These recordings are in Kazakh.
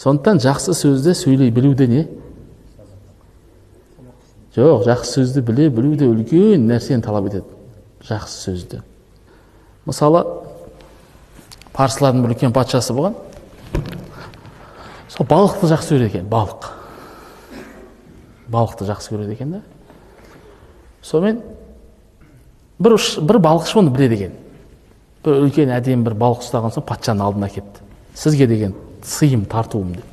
Сондықтан жақсы сөзді сөйлей білуде не? Жоқ, жақсы сөзді біле білуде үлкен нәрсені талап етеді. Жақсы сөзді. Мысалы, парсылардың бір үлкен патшасы болған. Сол балықты жақсы көреді екен, балық. Балықты жақсы көреді екен да. Сонымен бір балықшы оны біледі екен. Бір үлкен әдемі бір балық ұстаған соң патшаның алдына келіпті. Сізге деген сыйым тартуым деп.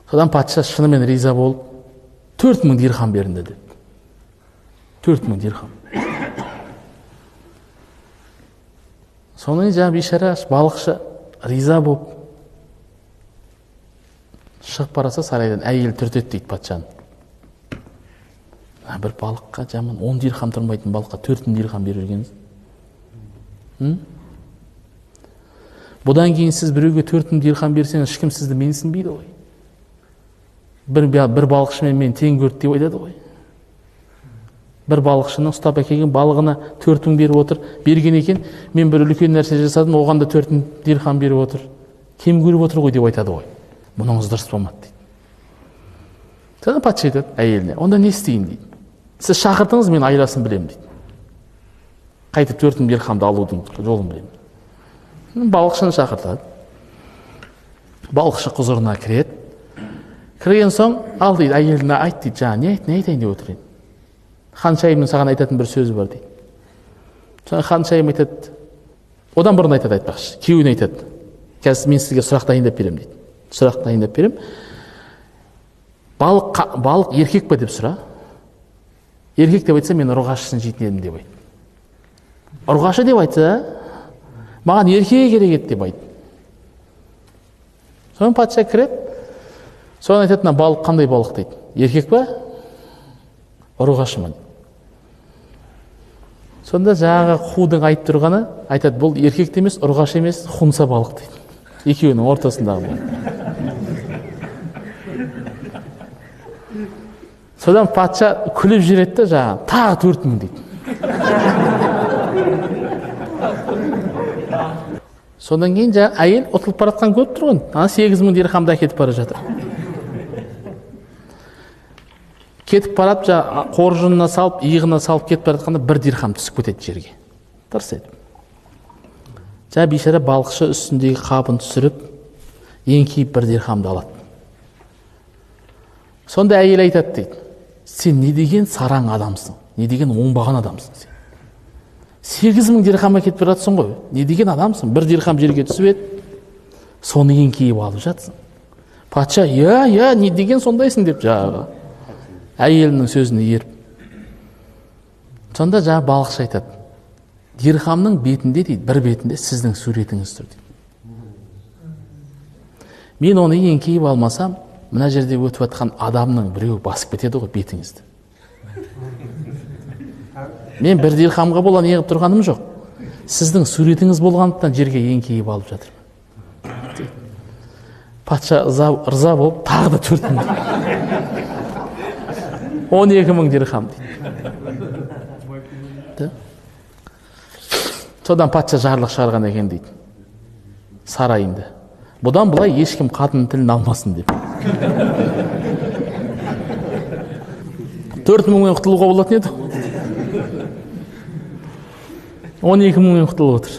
Содан патша шынымен риза болып 4000 дирхам берінді деп. 4000 дирхам. Соның жаңа бейшара балықшы риза болып шығып бараса сарайдан әйел түртеді дейді патшаны. Бір балыққа жаман 10 дирхам тұрмайтын балыққа 4000 дирхам беріп жүргенсіз. Бұдан кейін сіз біреуге 4000 дирхам берсеңіз, ешкім сізді менсінбейді ғой. Бір балықшымен мен тең көрді деп айтады ғой. Бір балықшының ұстап әкелген балығына 4000 беріп отыр, берген екен, мен бір үлкен нәрсе жасадым, оған да 4000 дирхам беріп отыр. Кем көріп отыр ғой деп айтады ғой. Мұныңыз дұрыс болмады дейді. Содан патша айтады әйеліне, онда не істейін дейді. Сіз шақыртыңыз, мен айласын білем дейді. Қайтып 4000 дирхамды алудың жолын білем. Балықшыны шақыртады. Балықшы құзырына кіреді. Кірген соң, ал дейді, әйеліне айт дейді, жаңа не айтайын деп отыр енді. Ханшайымның саған айтатын бір сөзі бар дейді. Соң ханшайым айтады, одан бұрын айтпақшы, күйеуіне айтады. Қазір мен сізге сұрақ дайындап берем дейді. Сұрақ дайындап берем. Балық еркек пе деп сұра. Еркек деп айтса, мен ұрғашысын жейтін едім деп айт. Ұрғашы деп айтса, маған еркек керек еді деп айт. Соң патша кіреді. Соған айтады, балық қандай балық дейді. Еркек пе? Ұрғашымын. Сонда жаңағы худың айтып тұрғаны айтады, бұл еркек емес, ұрғаш емес, хунса балық дейді. Екеуінің ортасындағы бұл. Содан патша күліп жүреді жаңағы, тағы 4000 дейді. Содан кейін жаңағы әйел ұтылып баратқан көріп тұрған. 8000 дирхамды әкетіп бара жатыр. Кетіп барап, қоржынына салып, иығына салып кетіп баратқанда 1 дирхам түсіп кетеді жерге. Тырс етіп. Бейшара балықшы үстіндегі қабын түсіріп, еңкейіп 1 дирхамды алады. Сонда әйел айтады дейді, сен не деген сараң адамсың, не деген оңбаған адамсың сен. 8000 дирхам әкетіп баратсың ғой, не деген адамсың, 1 дирхам жерге түсіп еді, соны еңкейіп алып жатсың. Патша, не деген сондайсың деп жаңағы әйелінің сөзіне еріп. Сонда жаңа балықшы айтады, дирхамның бетінде дейді, бір бетінде сіздің суретіңіз тұр дейді. Мен оны еңкейіп алмасам, мына жерде өтіп жатқан адамның біреуі басып кетеді ғой бетіңізді. Мен 1 дирхамға бола неғып тұрғаным жоқ. Сіздің суретіңіз болғандықтан жерге еңкейіп алып жатырмын. Патша ырза болып, тағы да 4000. 12000 дирхам дейді. Содан патша жарлық шығарған екен дейді. Сарайында. Бұдан бұлай ешкім қатын тілін алмасын деп. 4000-мен құтылуға болатын еді. 12000-мен құтылып отыр.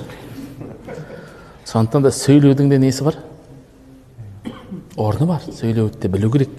Сондықтан да сөйлеудің де несі бар? Орны бар. Сөйлеуді де білу керек.